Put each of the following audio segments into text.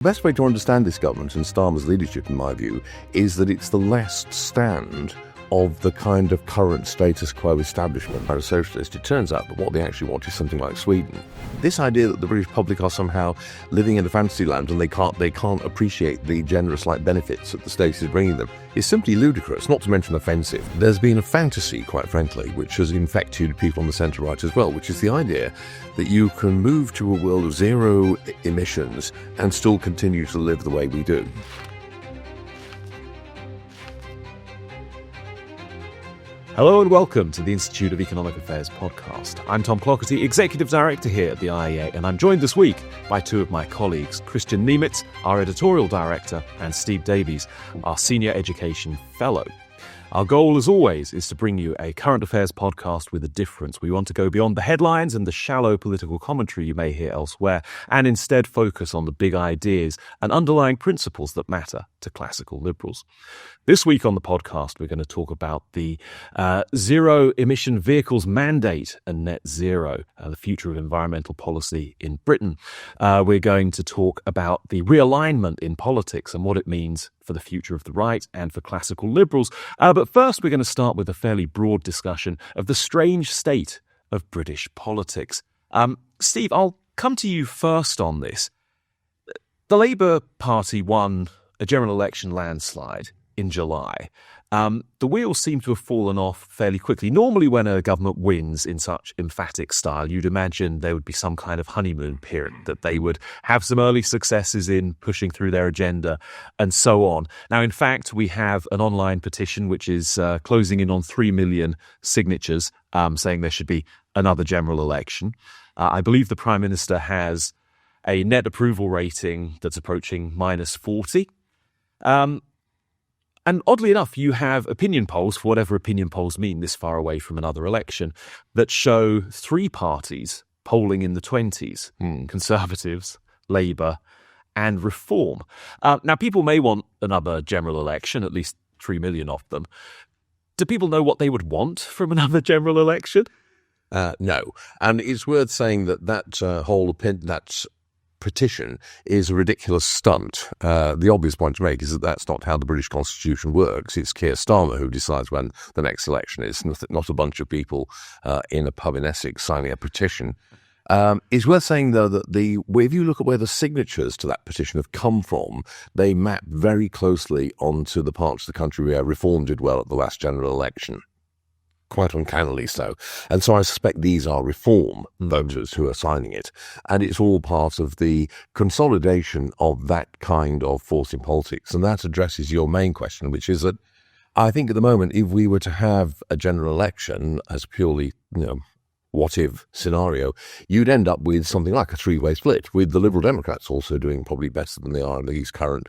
The best way to understand this government and Starmer's leadership, in my view, is that it's the last stand of the kind of current status quo establishment by a socialist. It turns out that what they actually want is something like Sweden. This idea that the British public are somehow living in a fantasy land and they can't appreciate the generous benefits that the state is bringing them is simply ludicrous, not to mention offensive. There's been a fantasy, quite frankly, which has infected people on the centre-right as well, which is the idea that you can move to a world of zero emissions and still continue to live the way we do. Hello and welcome to the Institute of Economic Affairs podcast. I'm Tom Clougherty, Executive Director here at the IEA, and I'm joined this week by two of my colleagues, Kristian Niemietz, our Editorial Director, and Steve Davies, our Senior Education Fellow. Our goal, as always, is to bring you a current affairs podcast with a difference. We want to go beyond the headlines and the shallow political commentary you may hear elsewhere, and instead focus on the big ideas and underlying principles that matter to classical liberals. This week on the podcast, we're going to talk about the zero-emission vehicles mandate and net zero, the future of environmental policy in Britain. We're going to talk about the realignment in politics and what it means for the future of the right and for classical liberals. But first, we're going to start with a fairly broad discussion of the strange state of British politics. Steve, I'll come to you first on this. The Labour Party won a general election landslide in July. The wheels seem to have fallen off fairly quickly. Normally when a government wins in such emphatic style, you'd imagine there would be some kind of honeymoon period, that they would have some early successes in pushing through their agenda and so on. Now, in fact, we have an online petition which is closing in on 3 million signatures saying there should be another general election. I believe the Prime Minister has a net approval rating that's approaching minus 40. And oddly enough, you have opinion polls, for whatever opinion polls mean this far away from another election, that show three parties polling in the 20s, Conservatives, Labour and Reform. Now, people may want another general election, at least 3 million of them. Do people know what they would want from another general election? No. And it's worth saying that whole petition is a ridiculous stunt. The obvious point to make is that that's not how the British Constitution works. It's Keir Starmer who decides when the next election is, not a bunch of people in a pub in Essex signing a petition. It's worth saying, though, that if you look at where the signatures to that petition have come from, they map very closely onto the parts of the country where Reform did well at the last general election. Quite uncannily so. And so I suspect these are Reform voters who are signing it. And it's all part of the consolidation of that kind of force in politics. And that addresses your main question, which is that I think at the moment, if we were to have a general election as purely, what-if scenario, you'd end up with something like a three-way split, with the Liberal Democrats also doing probably better than they are in these current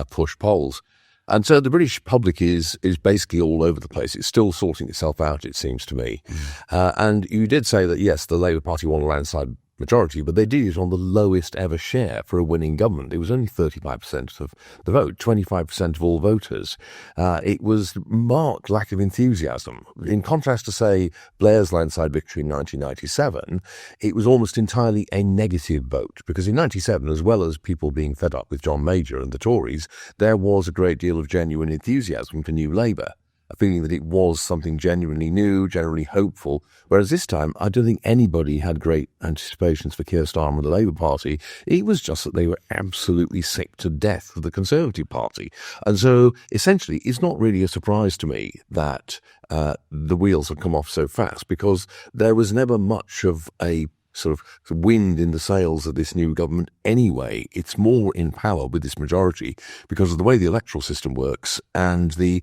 push polls. And so the British public is basically all over the place. It's still sorting itself out, it seems to me. And you did say that, yes, the Labour Party won a landslide majority, but they did it on the lowest ever share for a winning government. It was only 35% of the vote, 25% of all voters. It was marked lack of enthusiasm. In contrast to, say, Blair's landslide victory in 1997, it was almost entirely a negative vote, because in 97, as well as people being fed up with John Major and the Tories, there was a great deal of genuine enthusiasm for New Labour. A feeling that it was something genuinely new, generally hopeful, whereas this time I don't think anybody had great anticipations for Keir Starmer and the Labour Party. It was just that they were absolutely sick to death of the Conservative Party. And so, essentially, it's not really a surprise to me that the wheels have come off so fast, because there was never much of a sort of wind in the sails of this new government anyway. It's more in power with this majority because of the way the electoral system works and the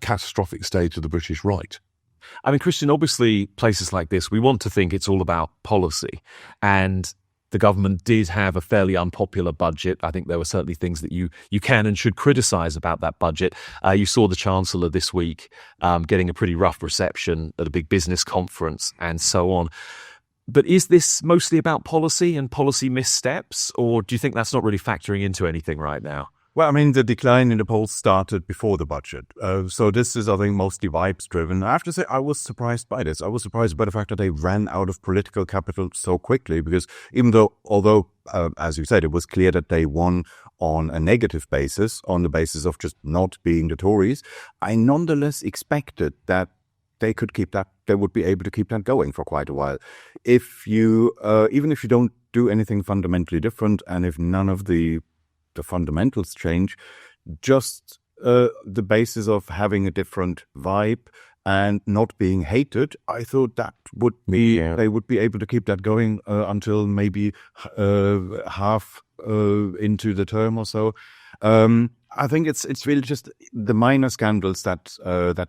catastrophic state of the British right. I mean, Kristian, obviously places like this, we want to think it's all about policy, and the government did have a fairly unpopular budget. I think there were certainly things that you can and should criticise about that budget. You saw the Chancellor this week getting a pretty rough reception at a big business conference and so on. But is this mostly about policy and policy missteps, or do you think that's not really factoring into anything right now? Well, I mean, the decline in the polls started before the budget. So this is, I think, mostly vibes driven. I have to say, I was surprised by this. I was surprised by the fact that they ran out of political capital so quickly, because although, as you said, it was clear that they won on a negative basis, on the basis of just not being the Tories, I nonetheless expected that they could keep that, they would be able to keep that going for quite a while. If you, even if you don't do anything fundamentally different, and if none of the fundamentals change, just the basis of having a different vibe and not being hated, I thought that would be, they would be able to keep that going until maybe half into the term or so. I think it's really just the minor scandals that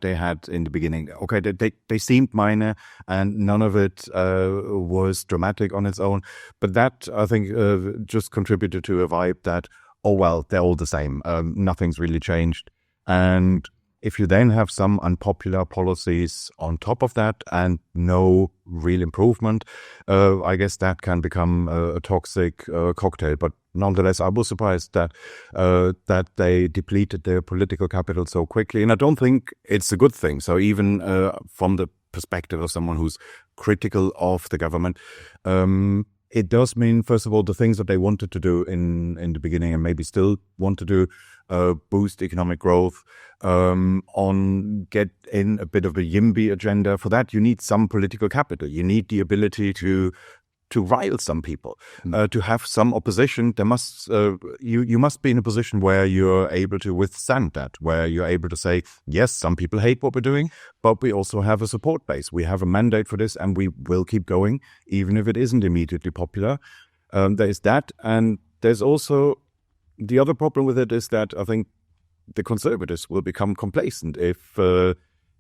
they had in the beginning. Okay, they seemed minor, and none of it was dramatic on its own. But that, I think, just contributed to a vibe that, oh well, they're all the same. Nothing's really changed. And if you then have some unpopular policies on top of that and no real improvement, I guess that can become a toxic cocktail. But nonetheless, I was surprised that they depleted their political capital so quickly. And I don't think it's a good thing. So even from the perspective of someone who's critical of the government, it does mean, first of all, the things that they wanted to do in the beginning and maybe still want to do, boost economic growth, get in a bit of a YIMBY agenda. For that, you need some political capital. You need the ability to rile some people, to have some opposition. There must you must be in a position where you're able to withstand that, where you're able to say, yes, some people hate what we're doing, but we also have a support base. We have a mandate for this, and we will keep going, even if it isn't immediately popular. There is that, and there's also the other problem with it is that I think the Conservatives will become complacent if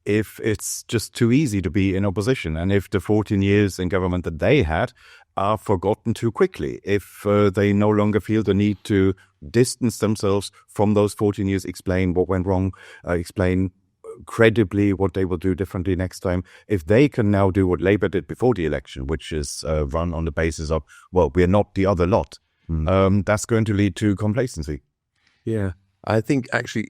it's just too easy to be in opposition, and if the 14 years in government that they had are forgotten too quickly, if they no longer feel the need to distance themselves from those 14 years, explain what went wrong, explain credibly what they will do differently next time. If they can now do what Labour did before the election, which is run on the basis of, well, we're not the other lot, that's going to lead to complacency. Yeah, I think actually,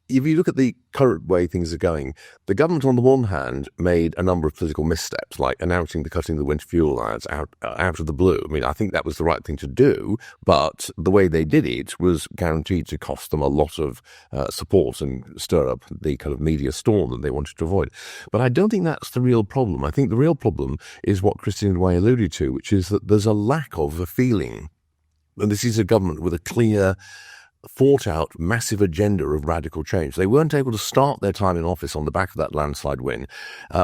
if you look at the current way things are going, the government on the one hand made a number of political missteps, like announcing the cutting of the winter fuel allowance out of the blue. I mean, I think that was the right thing to do, but the way they did it was guaranteed to cost them a lot of support and stir up the kind of media storm that they wanted to avoid. But I don't think that's the real problem. I think the real problem is what Kristian alluded to, which is that there's a lack of a feeling. And this is a government with a clear, thought-out, massive agenda of radical change. They weren't able to start their time in office on the back of that landslide win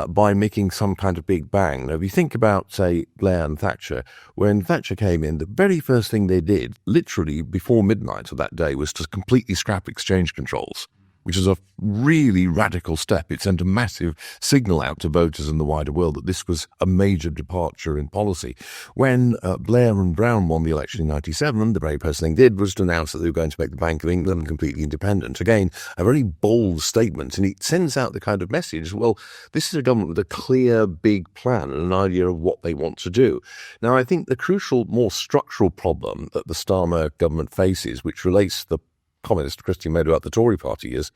by making some kind of big bang. Now, if you think about, say, Blair and Thatcher, when Thatcher came in, the very first thing they did, literally before midnight of that day, was to completely scrap exchange controls, which is a really radical step. It sent a massive signal out to voters in the wider world that this was a major departure in policy. When Blair and Brown won the election in 1997, the very first thing they did was to announce that they were going to make the Bank of England completely independent. Again, a very bold statement, and it sends out the kind of message, well, this is a government with a clear, big plan and an idea of what they want to do. Now, I think the crucial, more structural problem that the Starmer government faces, which relates to the comments Kristian made about the Tory party, is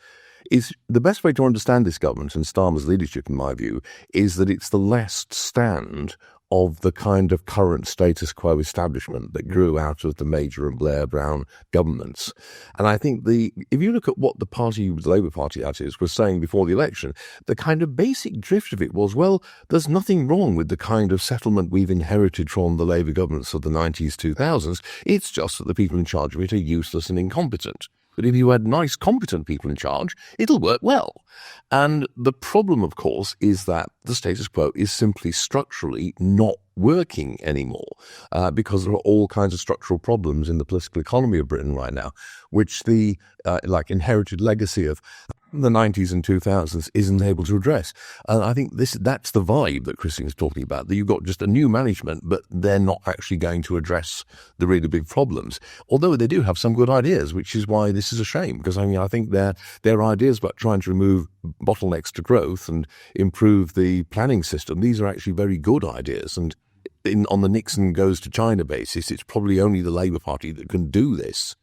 the best way to understand this government and Starmer's leadership, in my view, is that it's the last stand of the kind of current status quo establishment that grew out of the Major and Blair Brown governments. And I think if you look at what the Labour Party, that is, was saying before the election, the kind of basic drift of it was, well, there's nothing wrong with the kind of settlement we've inherited from the Labour governments of the 90s, 2000s. It's just that the people in charge of it are useless and incompetent. But if you had nice, competent people in charge, it'll work well. And the problem, of course, is that the status quo is simply structurally not working anymore because there are all kinds of structural problems in the political economy of Britain right now, which the inherited legacy of the 90s and 2000s isn't able to address. And I think that's the vibe that Kristian is talking about, that you've got just a new management, but they're not actually going to address the really big problems. Although they do have some good ideas, which is why this is a shame, because I think their ideas about trying to remove bottlenecks to growth and improve the planning system, these are actually very good ideas. And on the Nixon goes to China basis, it's probably only the Labour Party that can do this.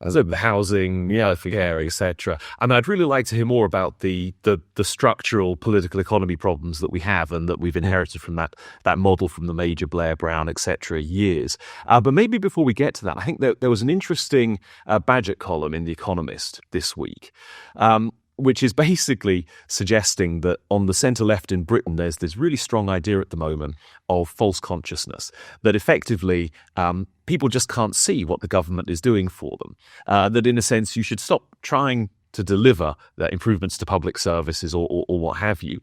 So the housing, healthcare, etc. And I'd really like to hear more about the structural political economy problems that we have and that we've inherited from that model from the Major, Blair, Brown, etc. years. But maybe before we get to that, I think there was an interesting Badgett column in The Economist this week, which is basically suggesting that on the centre-left in Britain, there's this really strong idea at the moment of false consciousness, that effectively people just can't see what the government is doing for them, that in a sense you should stop trying to deliver improvements to public services or what have you,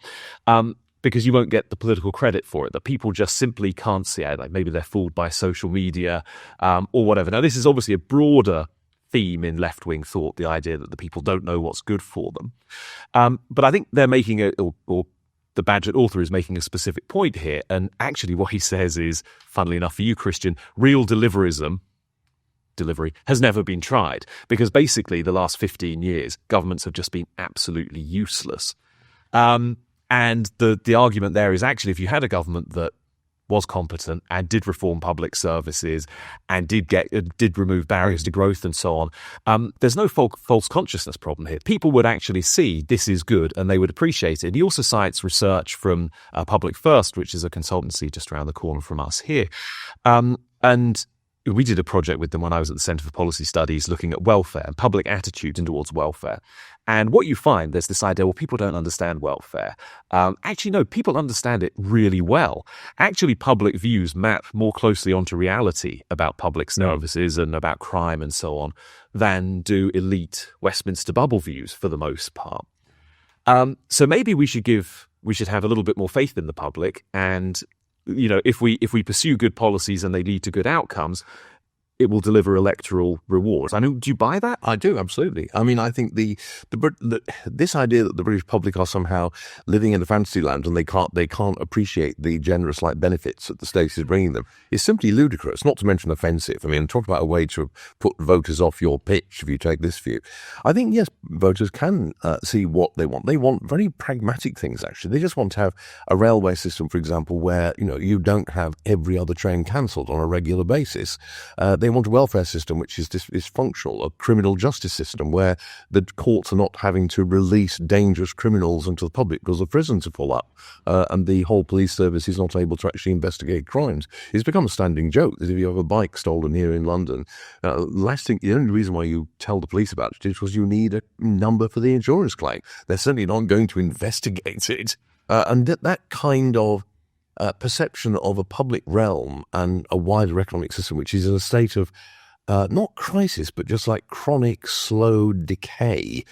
because you won't get the political credit for it, that people just simply can't see it. Like maybe they're fooled by social media or whatever. Now, this is obviously a broader theme in left-wing thought, the idea that the people don't know what's good for them. But I think they're making or the Badgett author is making a specific point here. And actually what he says is, funnily enough for you, Kristian, real delivery has never been tried, because basically the last 15 years, governments have just been absolutely useless. And the argument there is actually if you had a government that was competent and did reform public services and did remove barriers to growth and so on, there's no false consciousness problem here. People would actually see this is good and they would appreciate it. And he also cites research from Public First, which is a consultancy just around the corner from us here. And we did a project with them when I was at the Centre for Policy Studies looking at welfare and public attitudes towards welfare. And what you find, there's this idea, well, people don't understand welfare. Actually, no, people understand it really well. Actually, public views map more closely onto reality about public services and about crime and so on than do elite Westminster bubble views for the most part. So maybe we should have a little bit more faith in the public, and if we pursue good policies and they lead to good outcomes, it will deliver electoral rewards. Do you buy that? I do, absolutely. I mean, I think this idea that the British public are somehow living in a fantasy land and they can't appreciate the generous benefits that the state is bringing them is simply ludicrous, not to mention offensive. I mean, talk about a way to put voters off your pitch if you take this view. I think, yes, voters can see what they want. They want very pragmatic things, actually. They just want to have a railway system, for example, where you don't have every other train cancelled on a regular basis. They want a welfare system which is dysfunctional, a criminal justice system where the courts are not having to release dangerous criminals into the public because the prisons are full up and the whole police service is not able to actually investigate crimes. It's become a standing joke that if you have a bike stolen here in London, the only reason why you tell the police about it is because you need a number for the insurance claim. They're certainly not going to investigate it. And that kind of perception of a public realm and a wider economic system, which is in a state of not crisis, but just like chronic, slow decay,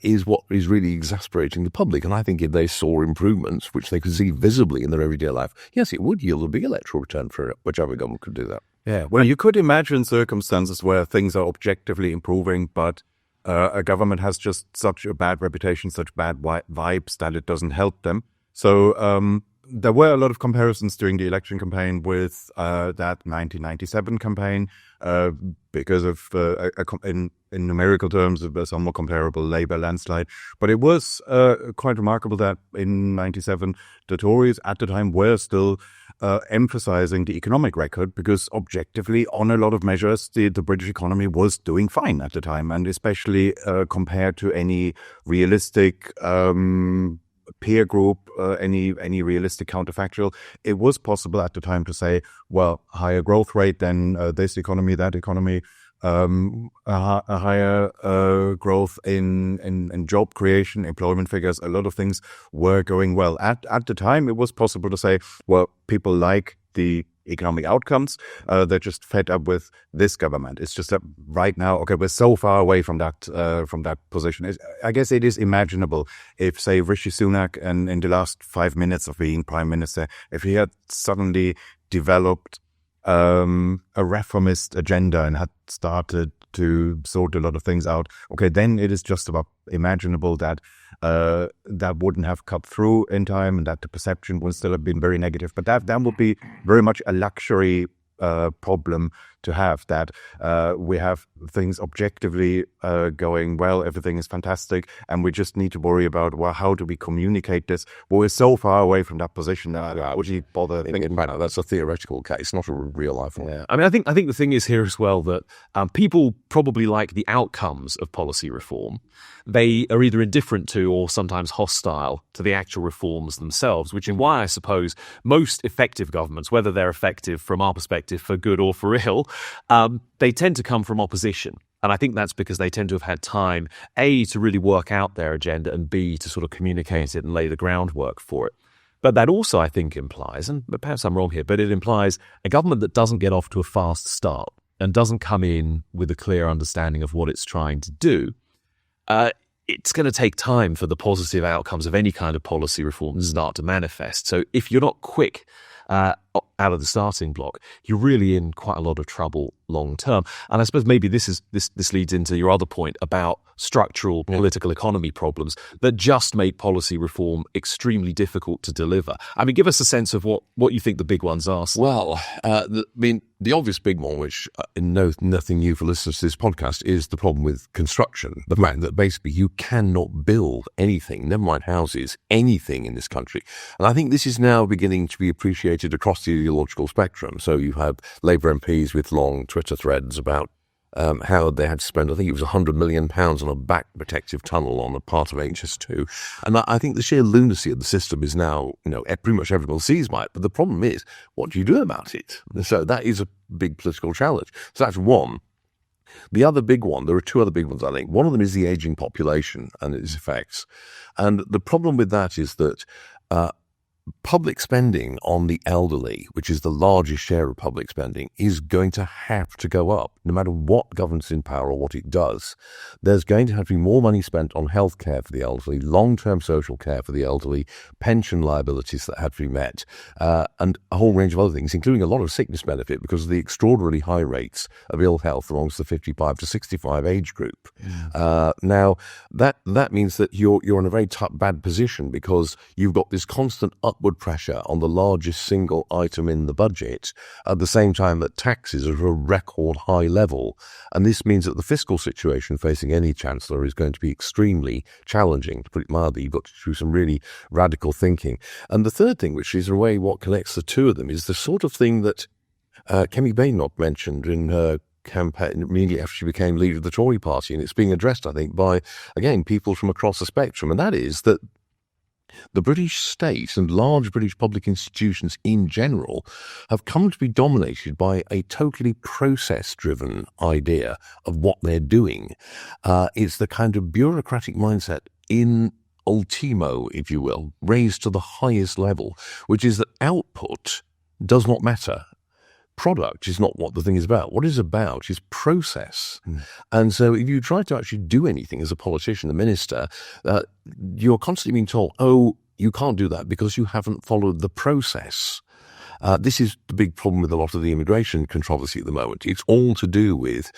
is what is really exasperating the public. And I think if they saw improvements, which they could see visibly in their everyday life, yes, it would yield a big electoral return for whichever government could do that. Yeah, well, you could imagine circumstances where things are objectively improving, but a government has just such a bad reputation, such bad vibes that it doesn't help them. So there were a lot of comparisons during the election campaign with that 1997 campaign because of, in numerical terms, a somewhat comparable Labour landslide. But it was quite remarkable that in 97, the Tories at the time were still emphasizing the economic record because objectively, on a lot of measures, the British economy was doing fine at the time, and especially compared to any realistic peer group, any realistic counterfactual, it was possible at the time to say, well, higher growth rate than this economy, that economy, a higher growth in job creation, employment figures, a lot of things were going well. At the time, it was possible to say, well, people like the economic outcomes, they're just fed up with this government. It's just that right now, okay, we're so far away from that position. I guess it is imaginable if, say, Rishi Sunak, and in the last 5 minutes of being prime minister, if he had suddenly developed a reformist agenda and had started to sort a lot of things out, okay, then it is just about imaginable that that wouldn't have cut through in time and that the perception would still have been very negative. But that would be very much a luxury problem to have, that we have things objectively going well, everything is fantastic, and we just need to worry about, well, how do we communicate this? Well, we're so far away from that position now. Would you bother thinking about it? That's a theoretical case, not a real life one. Yeah. I mean, I think the thing is here as well that people probably like the outcomes of policy reform. They are either indifferent to or sometimes hostile to the actual reforms themselves, which is why I suppose most effective governments, whether they're effective from our perspective for good or for ill, they tend to come from opposition. And I think that's because they tend to have had time, A, to really work out their agenda, and B, to sort of communicate it and lay the groundwork for it. But that also, I think, implies, and perhaps I'm wrong here, but it implies a government that doesn't get off to a fast start and doesn't come in with a clear understanding of what it's trying to do. It's going to take time for the positive outcomes of any kind of policy reform to start to manifest. So if you're not quick out of the starting block, you're really in quite a lot of trouble long term. And I suppose maybe this leads into your other point about structural political economy problems that just make policy reform extremely difficult to deliver. I mean, give us a sense of what you think the big ones are. Well, the obvious big one, which nothing new for listeners to this podcast, is the problem with construction. The fact that basically you cannot build anything, never mind houses, anything in this country. And I think this is now beginning to be appreciated across the ideological spectrum. So you have Labour MPs with long Twitter threads about how they had to spend, I think it was £100 million on a back protective tunnel on a part of HS2. And I think the sheer lunacy of the system is now, pretty much everyone sees by it. But the problem is, what do you do about it? So that is a big political challenge. So that's one. The other big one, there are two other big ones, I think. One of them is the ageing population and its effects. And the problem with that is that public spending on the elderly, which is the largest share of public spending, is going to have to go up, no matter what government's in power or what it does. There's going to have to be more money spent on health care for the elderly, long-term social care for the elderly, pension liabilities that have to be met, and a whole range of other things, including a lot of sickness benefit because of the extraordinarily high rates of ill health amongst the 55 to 65 age group. Now, that means that you're in a very bad position because you've got this constant upward pressure on the largest single item in the budget at the same time that taxes are at a record high level. And this means that the fiscal situation facing any chancellor is going to be extremely challenging, to put it mildly. You've got to do some really radical thinking. And the third thing, which is in a way what connects the two of them, is the sort of thing that Kemi Badenoch mentioned in her campaign immediately after she became leader of the Tory party. And it's being addressed, I think, by, again, people from across the spectrum. And that is that the British state and large British public institutions in general have come to be dominated by a totally process-driven idea of what they're doing. It's the kind of bureaucratic mindset in ultimo, if you will, raised to the highest level, which is that output does not matter. Product is not what the thing is about. What it's about is process. And so if you try to actually do anything as a politician, a minister, you're constantly being told, oh, you can't do that because you haven't followed the process. This is the big problem with a lot of the immigration controversy at the moment. It's all to do with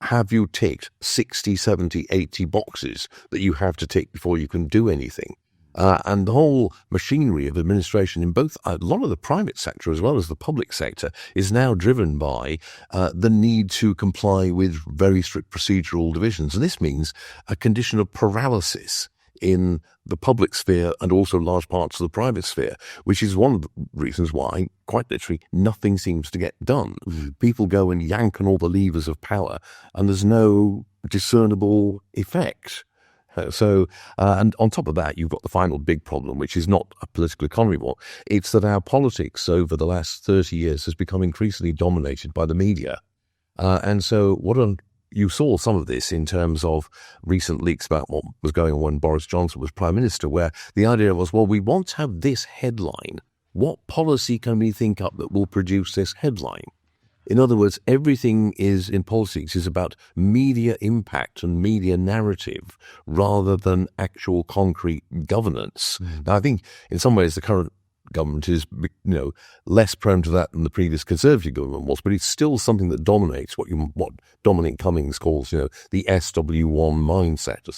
have you ticked 60, 70, 80 boxes that you have to tick before you can do anything. And the whole machinery of administration in both a lot of the private sector as well as the public sector is now driven by the need to comply with very strict procedural divisions. And this means a condition of paralysis in the public sphere and also large parts of the private sphere, which is one of the reasons why, quite literally, nothing seems to get done. People go and yank on all the levers of power and there's no discernible effect. And on top of that, you've got the final big problem, which is not a political economy war. It's that our politics over the last 30 years has become increasingly dominated by the media. And so you saw some of this in terms of recent leaks about what was going on when Boris Johnson was Prime Minister, where the idea was, well, we want to have this headline. What policy can we think up that will produce this headline? In other words, everything in politics is about media impact and media narrative rather than actual concrete governance. Now, I think in some ways the current government is, less prone to that than the previous Conservative government was, but it's still something that dominates what Dominic Cummings calls, the SW1 mindset,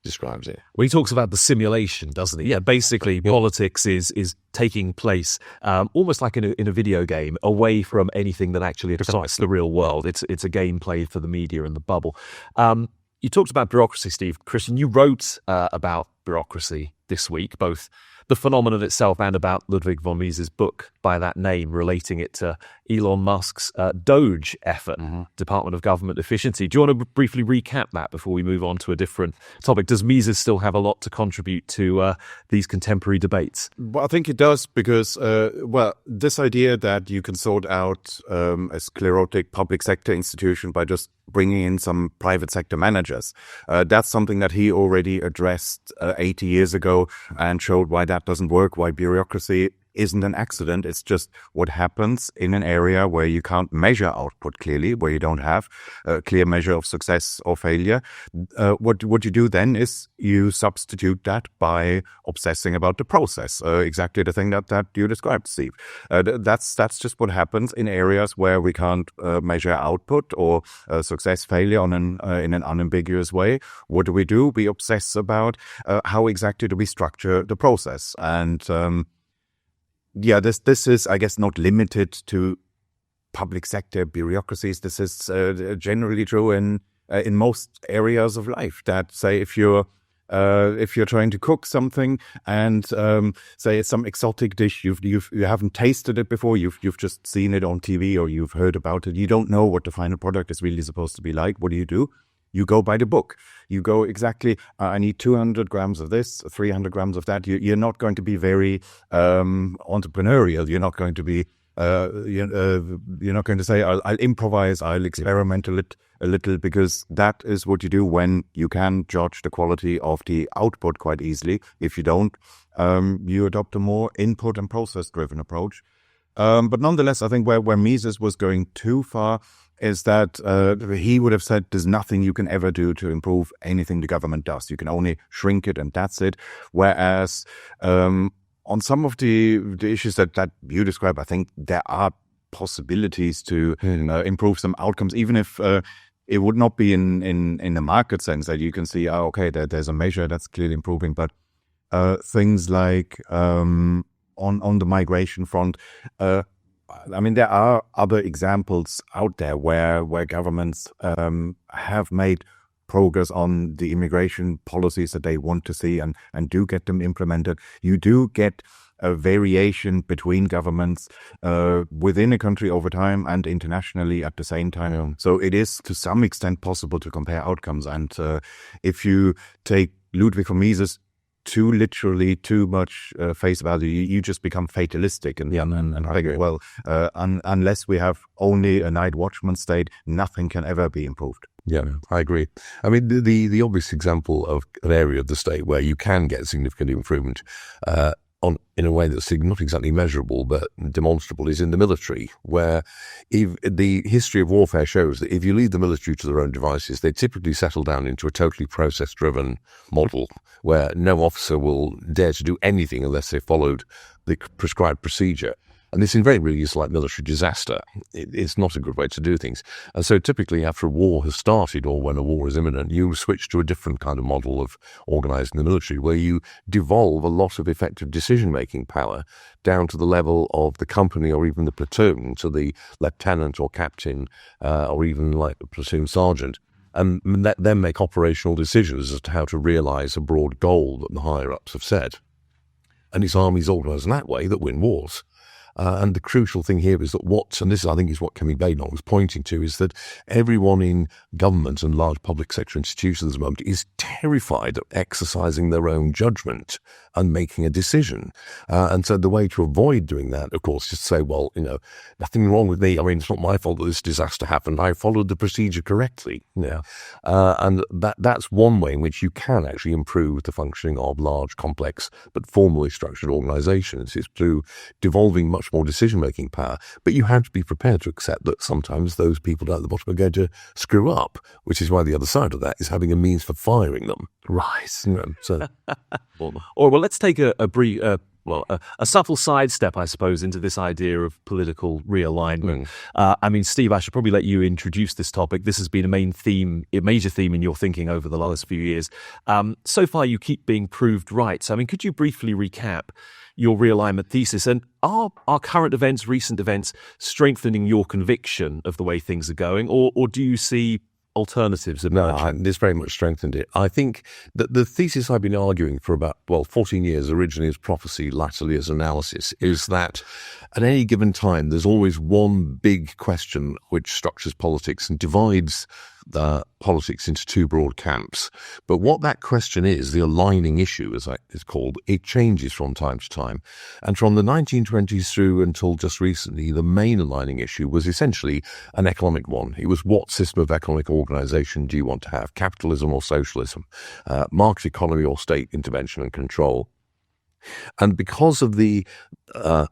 describes it. Well, he talks about the simulation, doesn't he? Yeah, basically politics is taking place almost like in a video game, away from anything that actually affects the real world. It's a game played for the media and the bubble. You talked about bureaucracy, Steve. Kristian, you wrote about bureaucracy this week, both the phenomenon itself and about Ludwig von Mises' book by that name, relating it to Elon Musk's Doge effort, Department of Government Efficiency. Do you want to briefly recap that before we move on to a different topic? Does Mises still have a lot to contribute to these contemporary debates? Well, I think it does because, this idea that you can sort out a sclerotic public sector institution by just bringing in some private sector managers, that's something that he already addressed 80 years ago and showed why that doesn't work, why bureaucracy isn't an accident. It's just what happens in an area where you can't measure output clearly, where you don't have a clear measure of success or failure. What you do then is you substitute that by obsessing about the process. Exactly the thing that you described, Steve. That's just what happens in areas where we can't measure output or success failure in an unambiguous way. What do? We obsess about how exactly do we structure the process. And this is, I guess, not limited to public sector bureaucracies. This is generally true in most areas of life. That, say, if you're trying to cook something and say it's some exotic dish, you haven't tasted it before, you've just seen it on TV or you've heard about it, you don't know what the final product is really supposed to be like. What do? You go by the book. You go exactly, I need 200 grams of this, 300 grams of that. You're not going to be very entrepreneurial. You're not going to be, you're not going to say, I'll improvise, I'll experiment a little, because that is what you do when you can judge the quality of the output quite easily. If you don't, you adopt a more input and process-driven approach. But nonetheless, I think where Mises was going too far is that he would have said there's nothing you can ever do to improve anything the government does. You can only shrink it and that's it. Whereas on some of the issues that you describe, I think there are possibilities to improve some outcomes, even if it would not be in the market sense that you can see, there's a measure that's clearly improving. But things like on the migration front, there are other examples out there where governments have made progress on the immigration policies that they want to see and do get them implemented. You do get a variation between governments within a country over time and internationally at the same time. Yeah. So it is to some extent possible to compare outcomes. And if you take Ludwig von Mises too literally, too much face value, you just become fatalistic and figure, unless we have only a night watchman state, nothing can ever be improved. Yeah, I agree. I mean, the obvious example of an area of the state where you can get significant improvement in a way that's not exactly measurable but demonstrable is in the military, where if the history of warfare shows that if you leave the military to their own devices, they typically settle down into a totally process-driven model where no officer will dare to do anything unless they followed the prescribed procedure. And this invariably is like military disaster. It's not a good way to do things. And so typically after a war has started or when a war is imminent, you switch to a different kind of model of organizing the military where you devolve a lot of effective decision-making power down to the level of the company or even the platoon, to the lieutenant or captain or even like the platoon sergeant. And let them make operational decisions as to how to realize a broad goal that the higher-ups have set. And it's armies organized in that way that win wars. And the crucial thing here is that and this I think is what Kemi Badenoch was pointing to, is that everyone in government and large public sector institutions at the moment is terrified of exercising their own judgment and making a decision. And so the way to avoid doing that, of course, is to say, well, nothing wrong with me. I mean, it's not my fault that this disaster happened. I followed the procedure correctly. And that's one way in which you can actually improve the functioning of large, complex, but formally structured organizations, is through devolving much more decision-making power, but you have to be prepared to accept that sometimes those people down at the bottom are going to screw up, which is why the other side of that is having a means for firing them. Right. So, well, let's take a brief a subtle sidestep, I suppose, into this idea of political realignment. I mean, Steve, I should probably let you introduce this topic. This has been a major theme in your thinking over the last few years. So far, you keep being proved right. So, I mean, could you briefly recap your realignment thesis, and are current events, recent events, strengthening your conviction of the way things are going, or do you see alternatives emerging? No, this very much strengthened it. I think that the thesis I've been arguing for about 14 years, originally as prophecy, latterly as analysis, is that at any given time there's always one big question which structures politics and divides the politics into two broad camps. But what that question is, the aligning issue, as it's called, it changes from time to time. And from the 1920s through until just recently, the main aligning issue was essentially an economic one. It was, what system of economic organization do you want to have? Capitalism or socialism? Market economy or state intervention and control? And because of the sort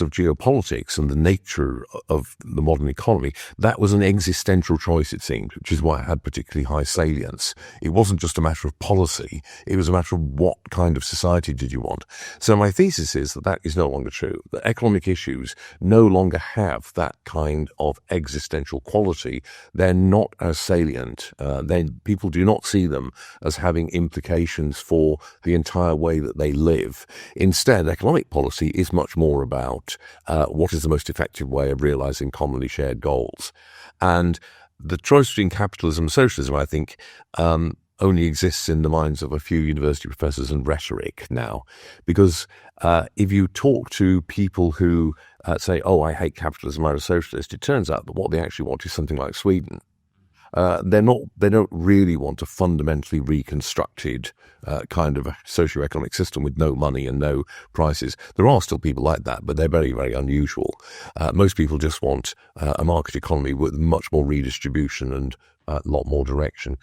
of geopolitics and the nature of the modern economy, that was an existential choice, it seemed, which is why it had particularly high salience. It wasn't just a matter of policy. It was a matter of what kind of society did you want. So my thesis is that is no longer true. The economic issues no longer have that kind of existential quality. They're not as salient. Then people do not see them as having implications for the entire way that they live. Instead, economic policy is much more about what is the most effective way of realizing commonly shared goals. And the choice between capitalism and socialism, I think, only exists in the minds of a few university professors and rhetoric now. Because if you talk to people who say, oh, I hate capitalism, I'm a socialist, it turns out that what they actually want is something like Sweden. They don't really want a fundamentally reconstructed kind of a socio-economic system with no money and no prices. There are still people like that, but they're very, very unusual. Most people just want a market economy with much more redistribution and a lot more direction.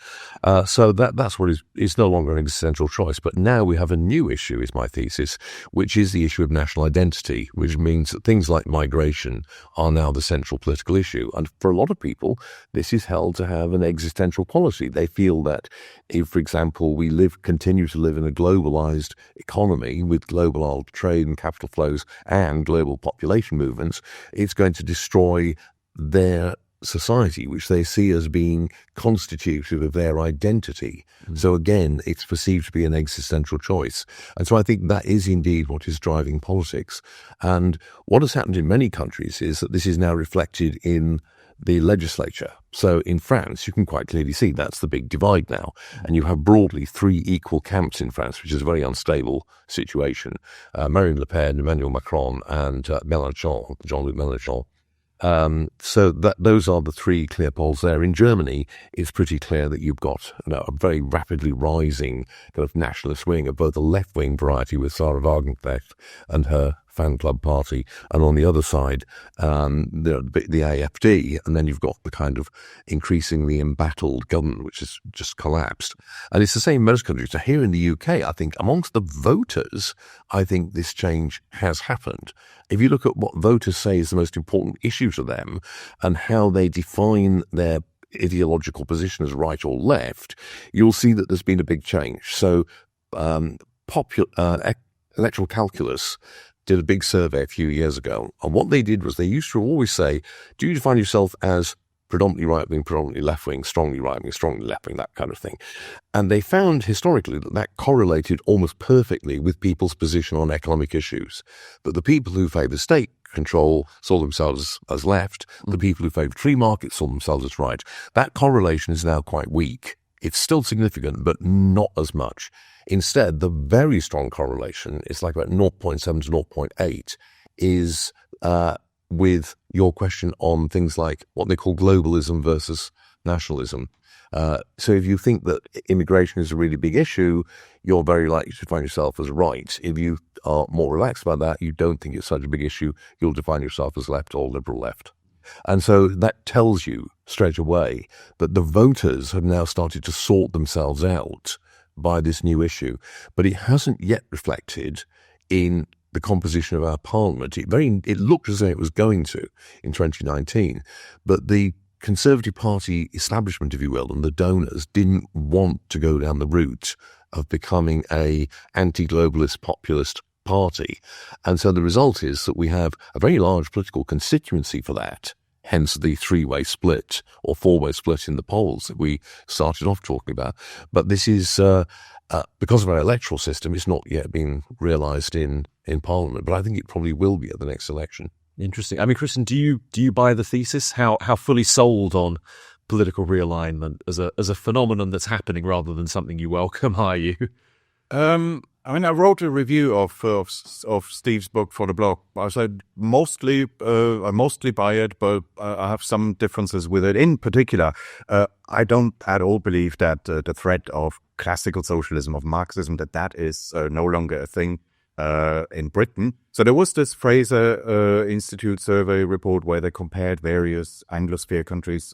So that's what is no longer an existential choice. But now we have a new issue, is my thesis, which is the issue of national identity, which means that things like migration are now the central political issue. And for a lot of people, this is held to have an existential quality. They feel that if, for example, we continue to live in a globalized economy with global trade and capital flows and global population movements, it's going to destroy their society, which they see as being constitutive of their identity. So again, it's perceived to be an existential choice. And so I think that is indeed what is driving politics. And what has happened in many countries is that this is now reflected in the legislature. So in France, you can quite clearly see that's the big divide now. And you have broadly three equal camps in France, which is a very unstable situation. Marine Le Pen, Emmanuel Macron, and Mélenchon, Jean-Luc Mélenchon. So those are the three clear poles there. In Germany, it's pretty clear that you've got a very rapidly rising kind of nationalist wing of both a left-wing variety with Sarah Wagenknecht and her fan club party, and on the other side, the AfD, and then you've got the kind of increasingly embattled government, which has just collapsed. And it's the same in most countries. So here in the UK, I think amongst the voters, I think this change has happened. If you look at what voters say is the most important issue to them and how they define their ideological position as right or left, you'll see that there's been a big change. So Electoral Calculus did a big survey a few years ago, and what they did was they used to always say, do you define yourself as predominantly right-wing, predominantly left-wing, strongly right-wing, strongly left-wing, that kind of thing. And they found historically that correlated almost perfectly with people's position on economic issues. But the people who favoured state control saw themselves as left. The people who favoured free markets saw themselves as right. That correlation is now quite weak. It's still significant, but not as much. Instead, the very strong correlation, it's like about 0.7 to 0.8, is with your question on things like what they call globalism versus nationalism. So if you think that immigration is a really big issue, you're very likely to find yourself as right. If you are more relaxed about that, you don't think it's such a big issue, you'll define yourself as left or liberal left. And so that tells you straight away that the voters have now started to sort themselves out by this new issue. But it hasn't yet reflected in the composition of our parliament. It looked as though it was going to in 2019, but the Conservative Party establishment, if you will, and the donors didn't want to go down the route of becoming a anti-globalist populist party. And so the result is that we have a very large political constituency for that, hence the three-way split or four-way split in the polls that we started off talking about. But this is, because of our electoral system, it's not yet been realised in Parliament, but I think it probably will be at the next election. Interesting. I mean, Kristian, do you buy the thesis? How fully sold on political realignment as a phenomenon that's happening rather than something you welcome are you? I wrote a review of Steve's book for the blog. I said I mostly buy it, but I have some differences with it. In particular, I don't at all believe that the threat of classical socialism, of Marxism, that is no longer a thing in Britain. So there was this Fraser Institute survey report where they compared various Anglosphere countries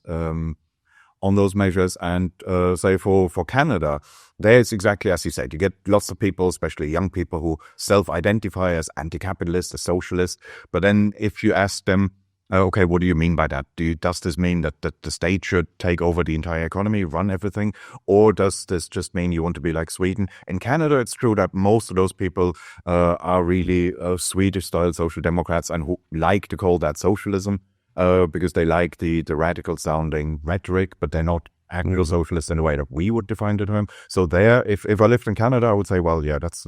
on those measures, and say for Canada, there's exactly as you said, you get lots of people, especially young people, who self-identify as anti-capitalist, as socialist. But then if you ask them, okay, what do you mean by that? Does this mean that the state should take over the entire economy, run everything? Or does this just mean you want to be like Sweden? In Canada, it's true that most of those people are really Swedish-style social democrats and who like to call that socialism because they like the radical-sounding rhetoric, but they're not actual socialists in the way that we would define the term. So there, if I lived in Canada, I would say, well, yeah, that's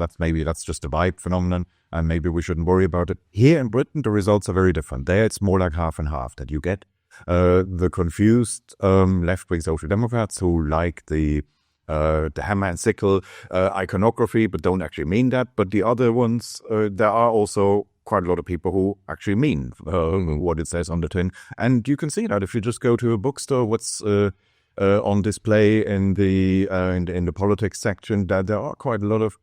just a vibe phenomenon, and maybe we shouldn't worry about it. Here in Britain, the results are very different. There, it's more like half and half that you get. The confused left-wing social democrats who like the hammer and sickle iconography, but don't actually mean that. But the other ones, there are also quite a lot of people who actually mean what it says on the tin. And you can see that if you just go to a bookstore, what's on display in the politics section, that there are quite a lot of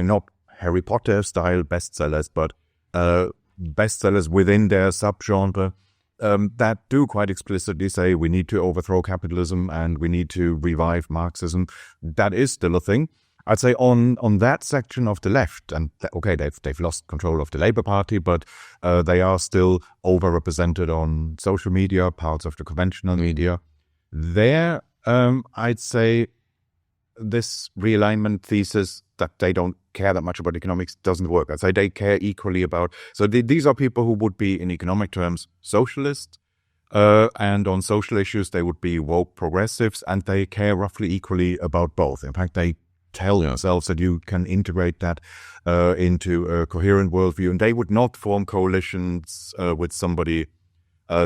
not Harry Potter style bestsellers, but bestsellers within their subgenre that do quite explicitly say we need to overthrow capitalism and we need to revive Marxism. That is still a thing. I'd say on that section of the left, and okay, they've lost control of the Labour Party, but they are still overrepresented on social media, parts of the conventional media. There, I'd say this realignment thesis that they don't care that much about economics doesn't work. I'd say they care equally about... So these are people who would be, in economic terms, socialist, and on social issues, they would be woke progressives, and they care roughly equally about both. In fact, they tell themselves that you can integrate that into a coherent worldview, and they would not form coalitions with somebody...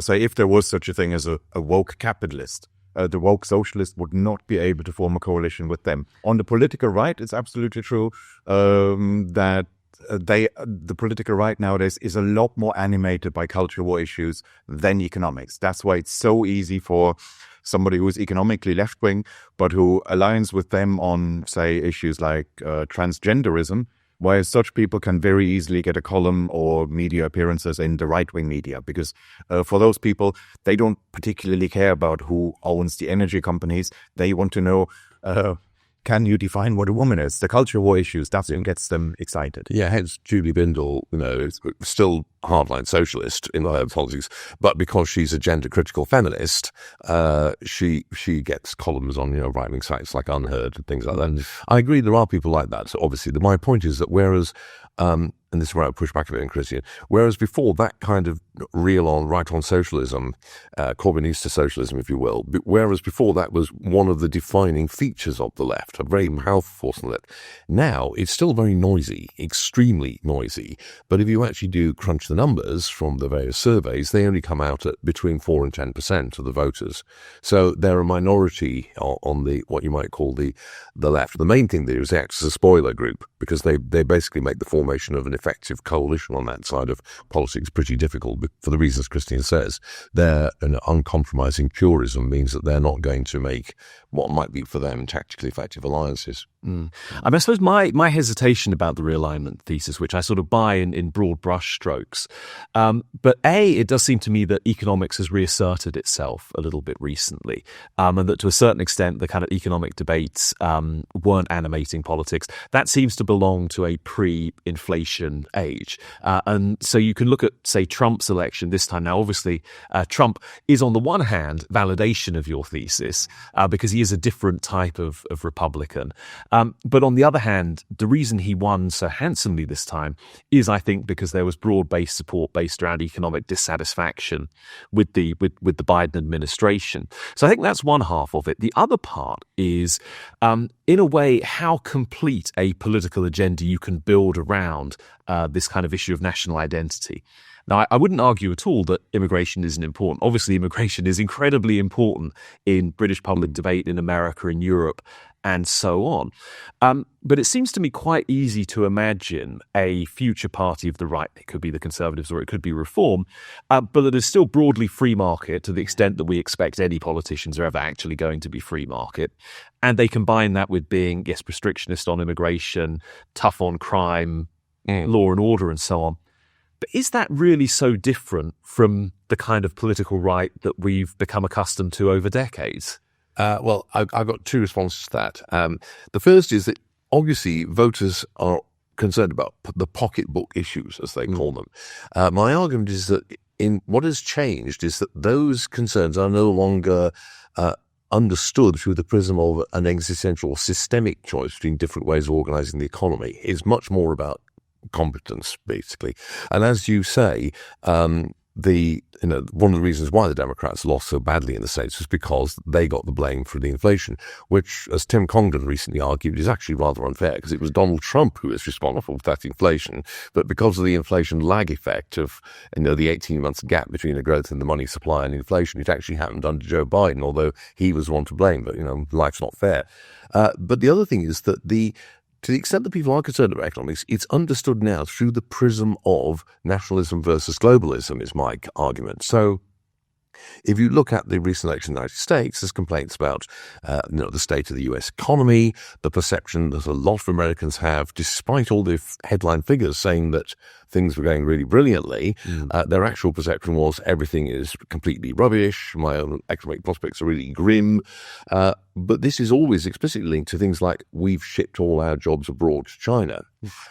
say if there was such a thing as a woke capitalist, the woke socialist would not be able to form a coalition with them. On the political right, it's absolutely true that the political right nowadays is a lot more animated by culture war issues than economics. That's why it's so easy for somebody who is economically left-wing, but who aligns with them on, say, issues like transgenderism, whereas such people can very easily get a column or media appearances in the right-wing media, because for those people, they don't particularly care about who owns the energy companies. They want to know, can you define what a woman is? The culture war issues, that's what gets them excited. Yeah, hence Julie Bindel, is still hardline socialist in her politics, but because she's a gender-critical feminist, she gets columns on right-wing sites like Unheard and things like that. I agree, there are people like that. So obviously, my point is that whereas, and this is where I push back a bit, Kristian, whereas before that kind of right-on socialism, Corbynista socialism, if you will, whereas before that was one of the defining features of the left, a very powerful force on the left. Now, it's still very noisy, extremely noisy, but if you actually do crunch the numbers from the various surveys, they only come out at between 4 and 10% of the voters. So they're a minority on the what you might call the left. The main thing there is they act as a spoiler group, because they basically make the formation of an effective coalition on that side of politics pretty difficult for the reasons Kristian says. Their uncompromising purism means that they're not going to make what might be for them tactically effective alliances. I suppose my hesitation about the realignment thesis, which I sort of buy in broad brush strokes, but it does seem to me that economics has reasserted itself a little bit recently, and that to a certain extent the kind of economic debates weren't animating politics. That seems to belong to a pre-inflation age. And so you can look at, say, Trump's election this time. Now, obviously, Trump is on the one hand validation of your thesis because he is a different type of Republican. But on the other hand, the reason he won so handsomely this time is, I think, because there was broad-based support based around economic dissatisfaction with the Biden administration. So I think that's one half of it. The other part is, in a way, how complete a political agenda you can build around this kind of issue of national identity. Now, I wouldn't argue at all that immigration isn't important. Obviously, immigration is incredibly important in British public debate in America, in Europe, and so on. But it seems to me quite easy to imagine a future party of the right, it could be the Conservatives or it could be Reform, but that is still broadly free market to the extent that we expect any politicians are ever actually going to be free market. And they combine that with being, yes, restrictionist on immigration, tough on crime, law and order, and so on. But is that really so different from the kind of political right that we've become accustomed to over decades? Well, I've got two responses to that. The first is that obviously voters are concerned about the pocketbook issues, as they call them. My argument is that in what has changed is that those concerns are no longer understood through the prism of an existential or systemic choice between different ways of organizing the economy. It's much more about competence, basically. And as you say, one of the reasons why the Democrats lost so badly in the States was because they got the blame for the inflation, which, as Tim Congdon recently argued, is actually rather unfair because it was Donald Trump who was responsible for that inflation. But because of the inflation lag effect of the 18 months gap between the growth in the money supply and inflation, it actually happened under Joe Biden, although he was the one to blame. But, life's not fair. But the other thing is that to the extent that people are concerned about economics, it's understood now through the prism of nationalism versus globalism, is my argument. So if you look at the recent election in the United States, there's complaints about the state of the U.S. economy, the perception that a lot of Americans have, despite all the headline figures saying that things were going really brilliantly, their actual perception was everything is completely rubbish, my own economic prospects are really grim. But this is always explicitly linked to things like we've shipped all our jobs abroad to China.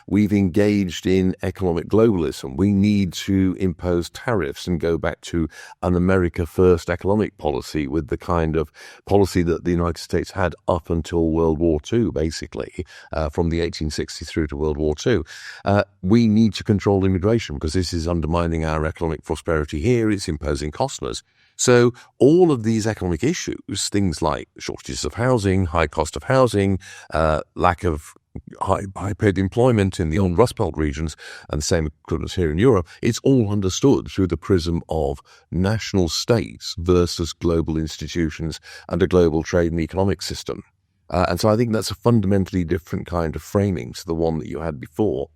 We've engaged in economic globalism. We need to impose tariffs and go back to an America first economic policy with the kind of policy that the United States had up until World War II, basically, from the 1860s through to World War II. We need to control immigration because this is undermining our economic prosperity here. It's imposing cost on us. So all of these economic issues, things like shortages of housing, high cost of housing, lack of high-paid employment in the old Rust Belt regions, and the same equivalence here in Europe, it's all understood through the prism of national states versus global institutions and a global trade and economic system. And so I think that's a fundamentally different kind of framing to the one that you had before.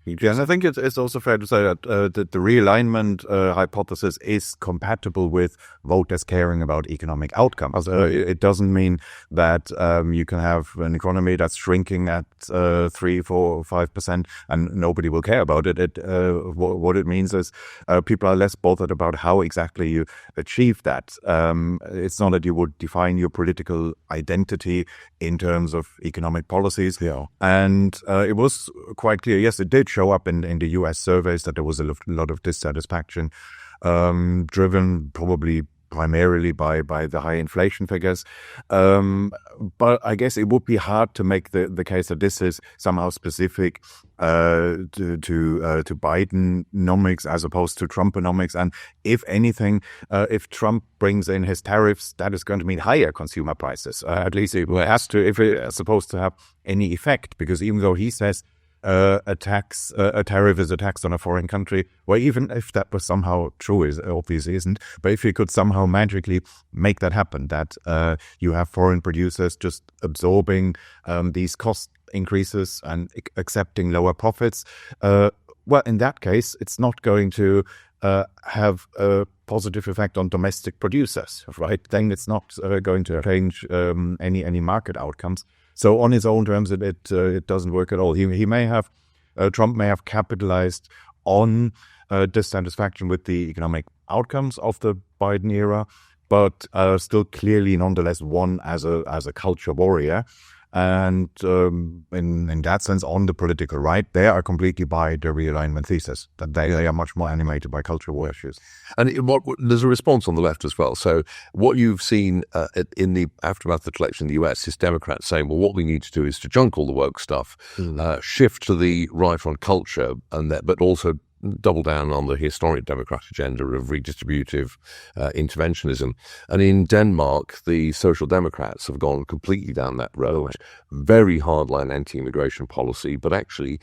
Yes, I think it's also fair to say that the realignment hypothesis is compatible with voters caring about economic outcomes. It doesn't mean that you can have an economy that's shrinking at 3, 4, 5% and nobody will care about it. What it means is people are less bothered about how exactly you achieve that. It's not that you would define your political identity in terms of economic policies. Yeah. And it was quite clear, yes, it did show up in the US surveys that there was a lot of dissatisfaction, driven probably primarily by the high inflation figures. But I guess it would be hard to make the case that this is somehow specific to Bidenomics as opposed to Trumponomics. And if anything, if Trump brings in his tariffs, that is going to mean higher consumer prices. At least it has to, if it is supposed to have any effect, because even though he says a tariff is a tax on a foreign country, well, even if that was somehow true, it obviously isn't, but if you could somehow magically make that happen, that you have foreign producers just absorbing these cost increases and accepting lower profits, well, in that case, it's not going to have a positive effect on domestic producers, right? Then it's not going to change any market outcomes. So on its own terms, it doesn't work at all. He may have, Trump may have capitalized on dissatisfaction with the economic outcomes of the Biden era, but still clearly nonetheless one as a culture warrior. And in that sense, on the political right, they are completely by the realignment thesis, that they are much more animated by cultural war issues. And there's a response on the left as well. So what you've seen in the aftermath of the election in the US is Democrats saying, well, what we need to do is to junk all the woke stuff, shift to the right on culture, but also double down on the historic Democratic agenda of redistributive interventionism. And in Denmark, the Social Democrats have gone completely down that road. Very hardline anti-immigration policy, but actually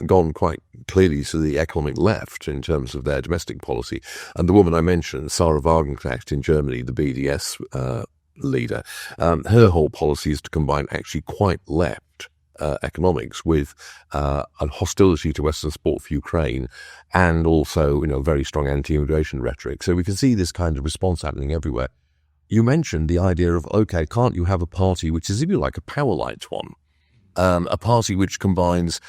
gone quite clearly to the economic left in terms of their domestic policy. And the woman I mentioned, Sarah Wagenknecht in Germany, the BDS leader, her whole policy is to combine actually quite left economics with a hostility to Western support for Ukraine, and also, very strong anti-immigration rhetoric. So we can see this kind of response happening everywhere. You mentioned the idea of, okay, can't you have a party which is, if you like, a power light one, a party which combines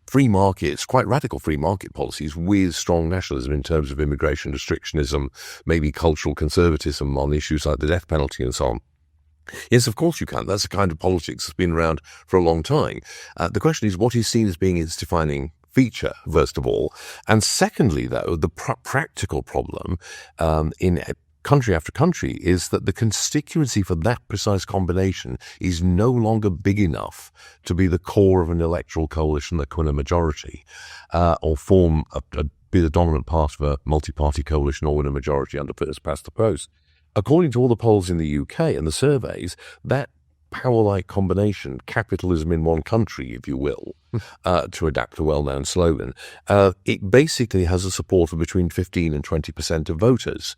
free markets, quite radical free market policies, with strong nationalism in terms of immigration restrictionism, maybe cultural conservatism on issues like the death penalty and so on. Yes, of course you can. That's the kind of politics that's been around for a long time. The question is, what is seen as being its defining feature, first of all? And secondly, though, the practical problem in country after country is that the constituency for that precise combination is no longer big enough to be the core of an electoral coalition that can win a majority or form be the dominant part of a multi-party coalition or win a majority under first past the post. According to all the polls in the UK and the surveys, that power-like combination, capitalism in one country, if you will, to adapt a well-known slogan, it basically has a support of between 15 and 20% of voters.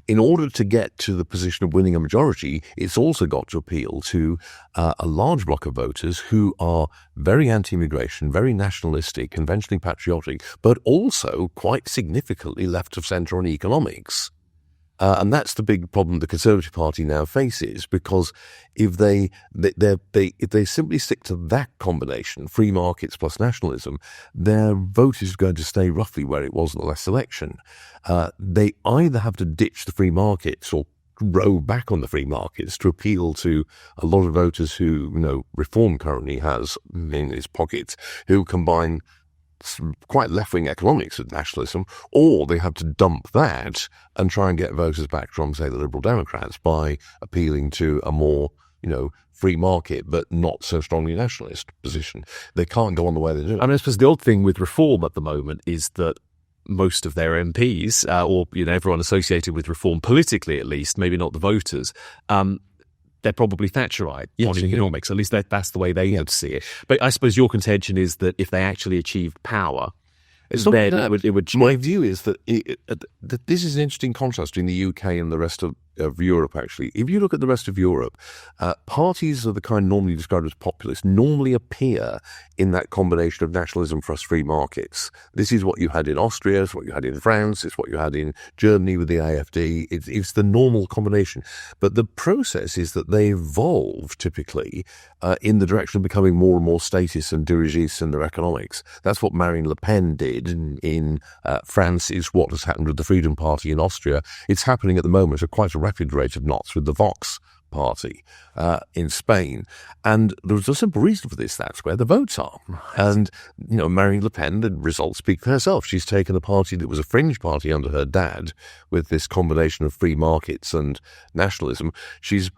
In order to get to the position of winning a majority, it's also got to appeal to a large block of voters who are very anti-immigration, very nationalistic, conventionally patriotic, but also quite significantly left of centre on economics. And that's the big problem the Conservative Party now faces, because if they simply stick to that combination, free markets plus nationalism, their vote is going to stay roughly where it was in the last election. They either have to ditch the free markets or row back on the free markets to appeal to a lot of voters who, Reform currently has in its pockets, who combine quite left-wing economics with nationalism, or they have to dump that and try and get voters back from, say, the Liberal Democrats by appealing to a more, free market but not so strongly nationalist position. They can't go on the way they do. I mean, I suppose the odd thing with Reform at the moment is that most of their MPs, or everyone associated with Reform politically at least, maybe not the voters, they're probably Thatcherite on economics. At least that's the way they would see it. But I suppose your contention is that if they actually achieved power, it would. My view is that this is an interesting contrast between the UK and the rest of Europe, actually. If you look at the rest of Europe, parties of the kind normally described as populist normally appear in that combination of nationalism plus free markets. This is what you had in Austria, it's what you had in France, it's what you had in Germany with the AfD. It's the normal combination. But the process is that they evolve typically in the direction of becoming more and more statist and dirigiste in their economics. That's what Marine Le Pen did in France, is what has happened with the Freedom Party in Austria. It's happening at the moment at quite a rapid rate of knots with the Vox Party in Spain. And there's a simple reason for this. That's where the votes are. Right. And, Marine Le Pen, the results speak for herself. She's taken a party that was a fringe party under her dad with this combination of free markets and nationalism. She's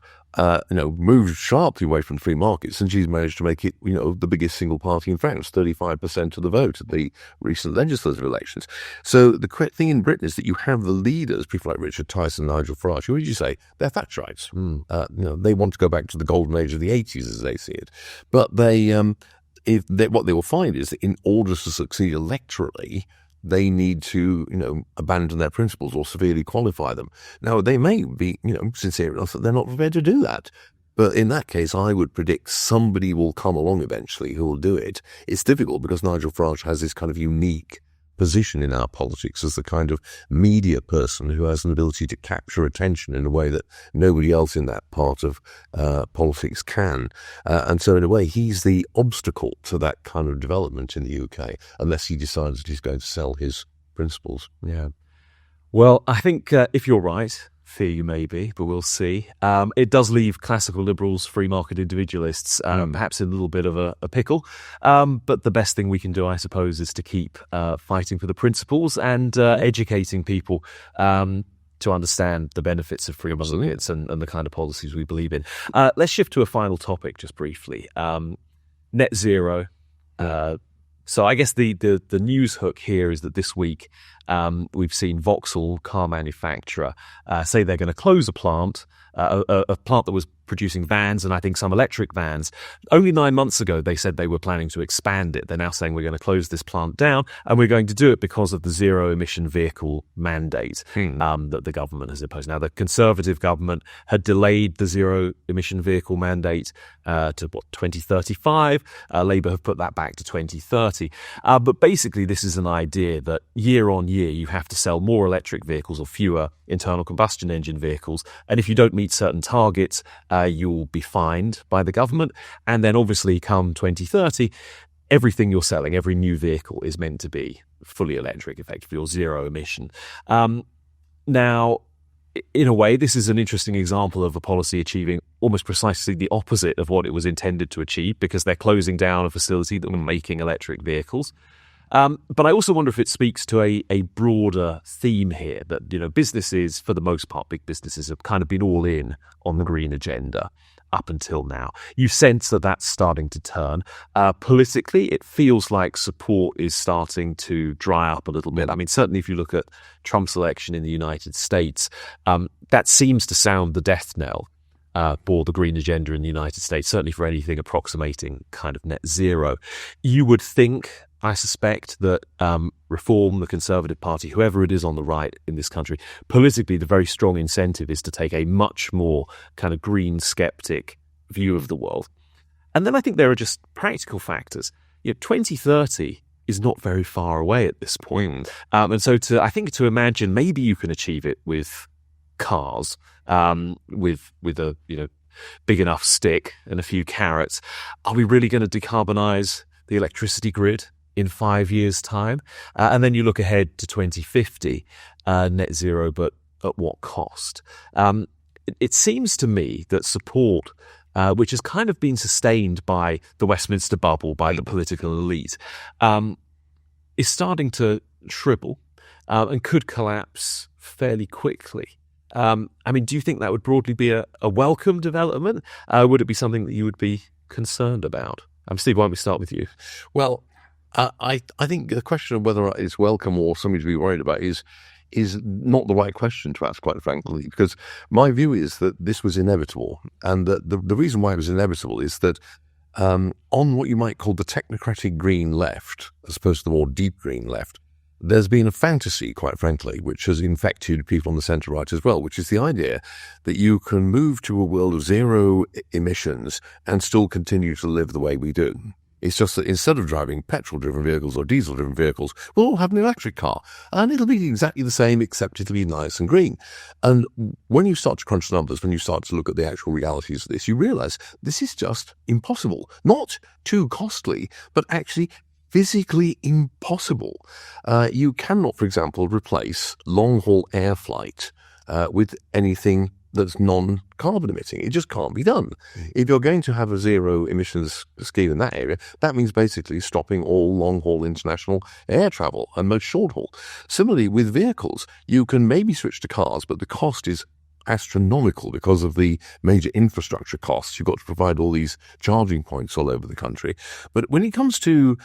moved sharply away from free markets, and she's managed to make it, the biggest single party in France, 35% of the vote at the recent legislative elections. So the thing in Britain is that you have the leaders, people like Richard Tyson, Nigel Farage, who, what did you say? They're Thatcherites. They want to go back to the golden age of the 80s as they see it. But what they will find is that in order to succeed electorally, they need to, abandon their principles or severely qualify them. Now, they may be, sincere enough that they're not prepared to do that. But in that case, I would predict somebody will come along eventually who will do it. It's difficult because Nigel Farage has this kind of unique position in our politics as the kind of media person who has an ability to capture attention in a way that nobody else in that part of politics can. And so in a way, he's the obstacle to that kind of development in the UK, unless he decides that he's going to sell his principles. Yeah. Well, I think if you're right, fear you maybe, but we'll see. It does leave classical liberals, free market individualists, perhaps in a little bit of a pickle. But the best thing we can do, I suppose, is to keep fighting for the principles and educating people to understand the benefits of free markets and the kind of policies we believe in. Let's shift to a final topic just briefly. Net zero. So I guess the news hook here is that this week we've seen Vauxhall, car manufacturer, say they're going to close a plant that was producing vans and I think some electric vans. Only 9 months ago, they said they were planning to expand it. They're now saying we're going to close this plant down and we're going to do it because of the zero-emission vehicle mandate that the government has imposed. Now, the Conservative government had delayed the zero-emission vehicle mandate to, 2035? Labour have put that back to 2030. But basically, this is an idea that year on year, you have to sell more electric vehicles or fewer internal combustion engine vehicles. And if you don't meet certain targets, you'll be fined by the government. And then obviously come 2030, everything you're selling, every new vehicle is meant to be fully electric, effectively, or zero emission. Now, in a way, this is an interesting example of a policy achieving almost precisely the opposite of what it was intended to achieve, because they're closing down a facility that was making electric vehicles. But I also wonder if it speaks to a broader theme here that, businesses, for the most part, big businesses have kind of been all in on the green agenda up until now. You sense that that's starting to turn. Politically, it feels like support is starting to dry up a little bit. I mean, certainly if you look at Trump's election in the United States, that seems to sound the death knell for the green agenda in the United States, certainly for anything approximating kind of net zero. You would think, I suspect, that Reform, the Conservative Party, whoever it is on the right in this country, politically the very strong incentive is to take a much more kind of green skeptic view of the world. And then I think there are just practical factors. 2030 is not very far away at this point. And so to imagine maybe you can achieve it with cars, with a big enough stick and a few carrots. Are we really going to decarbonize the electricity grid in 5 years' time? And then you look ahead to 2050, net zero, but at what cost? It seems to me that support, which has kind of been sustained by the Westminster bubble, by the political elite, is starting to shrivel and could collapse fairly quickly. I mean, do you think that would broadly be a welcome development? Would it be something that you would be concerned about? Steve, why don't we start with you? Well, I think the question of whether it's welcome or something to be worried about is not the right question to ask, quite frankly, because my view is that this was inevitable. And the reason why it was inevitable is that on what you might call the technocratic green left, as opposed to the more deep green left, there's been a fantasy, quite frankly, which has infected people on the centre-right as well, which is the idea that you can move to a world of zero emissions and still continue to live the way we do. It's just that instead of driving petrol-driven vehicles or diesel-driven vehicles, we'll all have an electric car. And it'll be exactly the same, except it'll be nice and green. And when you start to crunch the numbers, when you start to look at the actual realities of this, you realise this is just impossible. Not too costly, but actually physically impossible. You cannot, for example, replace long-haul air flight with anything that's non-carbon emitting. It just can't be done. If you're going to have a zero emissions scheme in that area, that means basically stopping all long-haul international air travel and most short-haul. Similarly, with vehicles, you can maybe switch to cars, but the cost is astronomical because of the major infrastructure costs. You've got to provide all these charging points all over the country. But when it comes to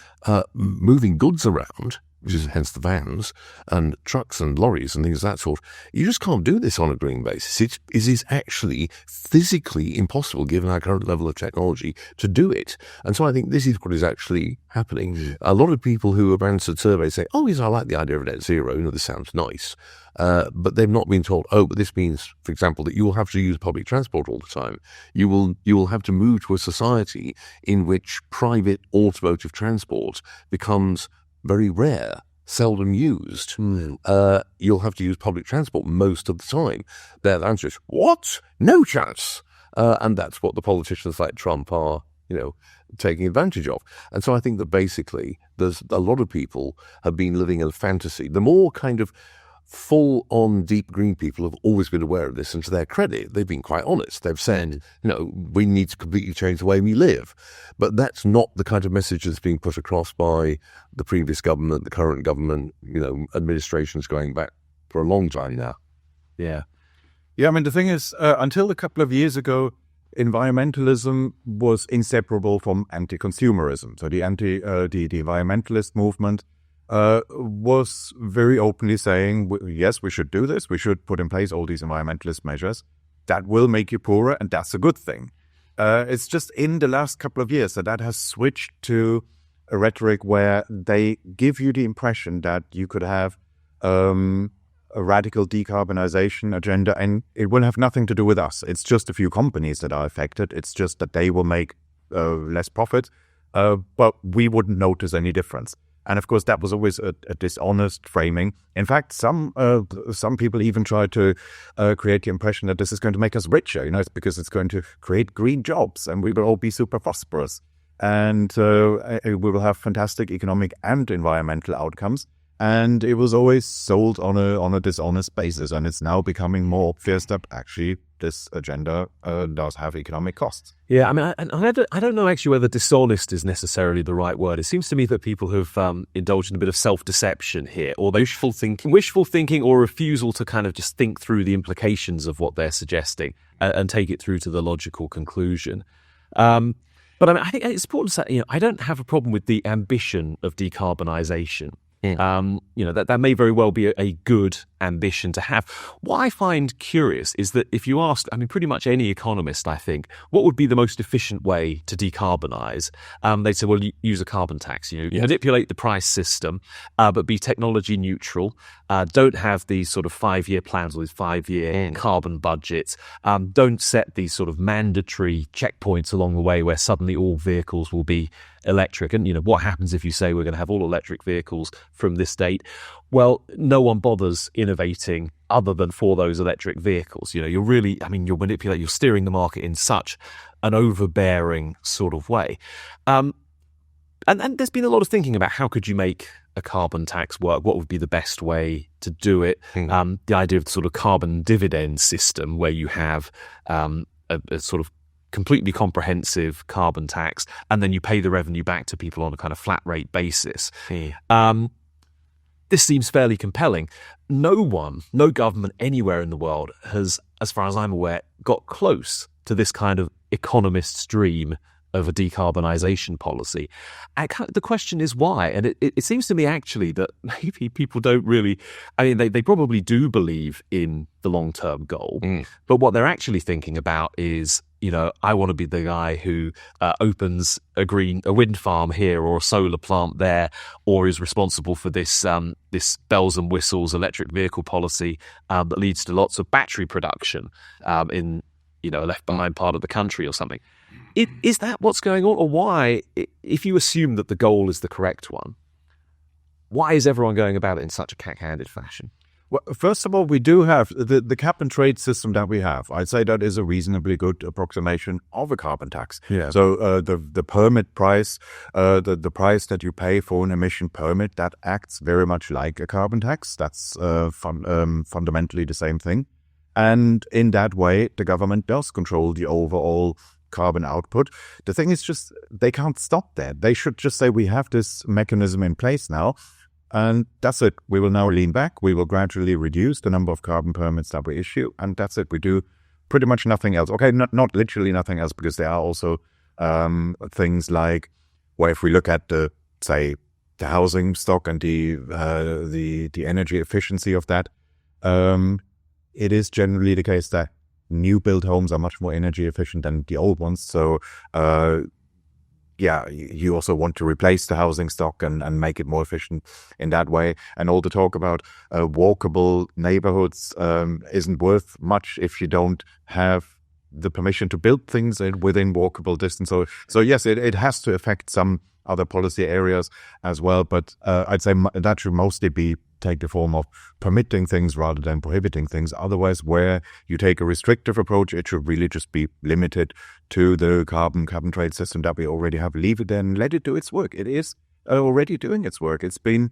moving goods around, which is hence the vans and trucks and lorries and things of that sort, you just can't do this on a green basis. It is actually physically impossible, given our current level of technology, to do it. And so I think this is what is actually happening. A lot of people who have answered surveys say, oh, yes, I like the idea of net zero. This sounds nice. But they've not been told, but this means, for example, that you will have to use public transport all the time. You will have to move to a society in which private automotive transport becomes very rare, seldom used. You'll have to use public transport most of the time. Their answer is, what? No chance. And that's what the politicians like Trump are, taking advantage of. And so I think that basically there's a lot of people have been living in a fantasy. The more kind of full-on deep green people have always been aware of this, and to their credit, they've been quite honest. They've said, we need to completely change the way we live. But that's not the kind of message that's being put across by the previous government, the current government, administrations going back for a long time now. Yeah. Yeah, I mean, the thing is, until a couple of years ago, environmentalism was inseparable from anti-consumerism. So the environmentalist movement was very openly saying, yes, we should do this. We should put in place all these environmentalist measures. That will make you poorer, and that's a good thing. It's just in the last couple of years that has switched to a rhetoric where they give you the impression that you could have a radical decarbonization agenda, and it will have nothing to do with us. It's just a few companies that are affected. It's just that they will make less profit, but we wouldn't notice any difference. And of course, that was always a dishonest framing. In fact, some people even try to create the impression that this is going to make us richer. It's because it's going to create green jobs, and we will all be super prosperous, and we will have fantastic economic and environmental outcomes. And it was always sold on a dishonest basis, and it's now becoming more obvious that actually this agenda does have economic costs. Yeah, I mean, I don't know actually whether dishonest is necessarily the right word. It seems to me that people have indulged in a bit of self-deception here, or wishful thinking, or refusal to kind of just think through the implications of what they're suggesting and take it through to the logical conclusion. But I mean, I think it's important to say, I don't have a problem with the ambition of decarbonisation. That may very well be a good ambition to have. What I find curious is that if you ask, pretty much any economist, I think, what would be the most efficient way to decarbonise? They'd say, well, use a carbon tax. Manipulate the price system, but be technology neutral. Don't have these sort of 5-year plans or these 5-year carbon budgets. Don't set these sort of mandatory checkpoints along the way where suddenly all vehicles will be electric. And, what happens if you say we're going to have all electric vehicles from this date? Well, no one bothers innovating other than for those electric vehicles. You're really, you're steering the market in such an overbearing sort of way. And there's been a lot of thinking about how could you make a carbon tax work? What would be the best way to do it? The idea of the sort of carbon dividend system where you have a sort of completely comprehensive carbon tax, and then you pay the revenue back to people on a kind of flat rate basis. This seems fairly compelling. No government anywhere in the world has, as far as I'm aware, got close to this kind of economist's dream of a decarbonisation policy. The question is why? And it seems to me actually that maybe people don't really, they probably do believe in the long-term goal, but what they're actually thinking about is, I want to be the guy who opens a wind farm here or a solar plant there, or is responsible for this bells and whistles electric vehicle policy that leads to lots of battery production in a left behind part of the country or something. Is that what's going on? Or why, if you assume that the goal is the correct one, why is everyone going about it in such a cack-handed fashion? Well, first of all, we do have the cap and trade system that we have. I'd say that is a reasonably good approximation of a carbon tax. Yeah. So the permit price, the price that you pay for an emission permit, that acts very much like a carbon tax. That's fundamentally the same thing. And in that way, the government does control the overall carbon output. The thing is just they can't stop that. They should just say we have this mechanism in place now, and that's it. We will now lean back. We will gradually reduce the number of carbon permits that we issue, and that's it. We do pretty much nothing else. Okay, not literally nothing else, because there are also things like, well, if we look at the housing stock and the energy efficiency of that, it is generally the case that new build homes are much more energy efficient than the old ones. So, you also want to replace the housing stock and make it more efficient in that way. And all the talk about walkable neighborhoods isn't worth much if you don't have the permission to build things within walkable distance. So yes, it has to affect some other policy areas as well. But I'd say that should mostly take the form of permitting things rather than prohibiting things. Otherwise, where you take a restrictive approach, it should really just be limited to the carbon trade system that we already have. Leave it and let it do its work. It is already doing its work. It's the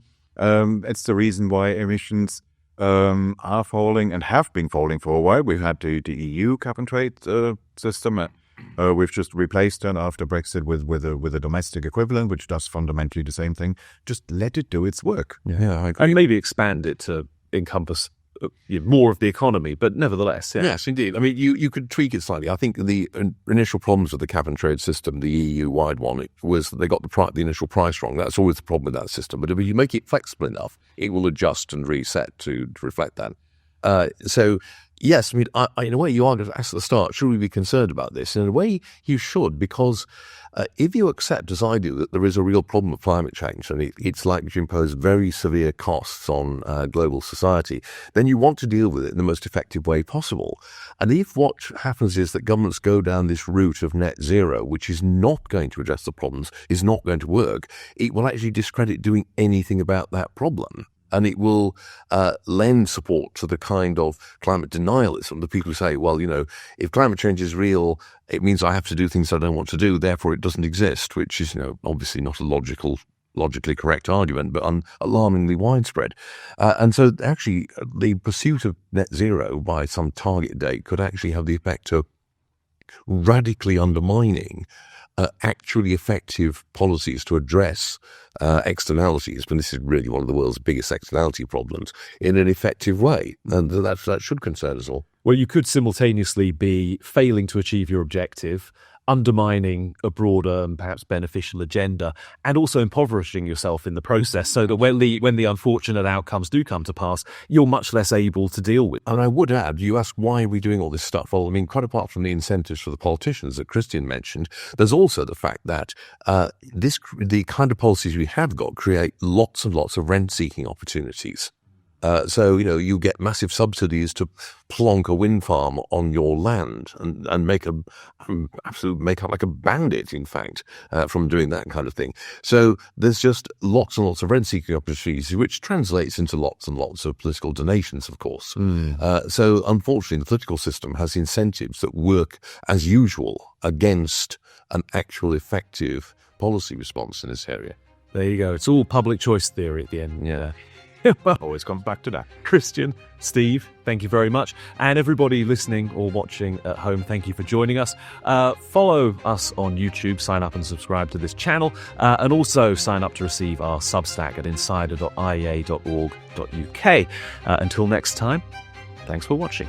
reason why emissions are falling and have been falling for a while. We've had the EU cap and trade system. We've just replaced it after Brexit with a domestic equivalent, which does fundamentally the same thing. Just let it do its work. Yeah, I agree. And maybe expand it to encompass more of the economy, but nevertheless. Yeah. Yes, indeed. I mean, you could tweak it slightly. I think the initial problems with the cap and trade system, the EU-wide one, was that they got the initial price wrong. That's always the problem with that system. But if you make it flexible enough, it will adjust and reset to reflect that. So, yes, I mean, in a way, you are going to ask at the start, should we be concerned about this? In a way, you should, because if you accept, as I do, that there is a real problem with climate change and it's likely to impose very severe costs on global society, then you want to deal with it in the most effective way possible. And if what happens is that governments go down this route of net zero, which is not going to address the problems, is not going to work, it will actually discredit doing anything about that problem. And it will lend support to the kind of climate denialism, the people who say, well, if climate change is real, it means I have to do things I don't want to do, therefore it doesn't exist, which is, obviously not a logically correct argument, but alarmingly widespread. And so actually the pursuit of net zero by some target date could actually have the effect of radically undermining actually effective policies to address externalities, but this is really one of the world's biggest externality problems, in an effective way. And that should concern us all. Well, you could simultaneously be failing to achieve your objective, undermining a broader and perhaps beneficial agenda, and also impoverishing yourself in the process, so that when the unfortunate outcomes do come to pass, you're much less able to deal with. And I would add, you ask, why are we doing all this stuff? Well, I mean, quite apart from the incentives for the politicians that Kristian mentioned, there's also the fact that the kind of policies we have got create lots and lots of rent-seeking opportunities. So, you get massive subsidies to plonk a wind farm on your land and make out like a bandit, in fact, from doing that kind of thing. So there's just lots and lots of rent-seeking opportunities, which translates into lots and lots of political donations, of course. So unfortunately, the political system has incentives that work, as usual, against an actual effective policy response in this area. There you go. It's all public choice theory at the end. Yeah. Well, Always comes back to that. Kristian, Steve, thank you very much. And everybody listening or watching at home, thank you for joining us. Follow us on YouTube, sign up and subscribe to this channel, and also sign up to receive our Substack at insider.iea.org.uk. Until next time, thanks for watching.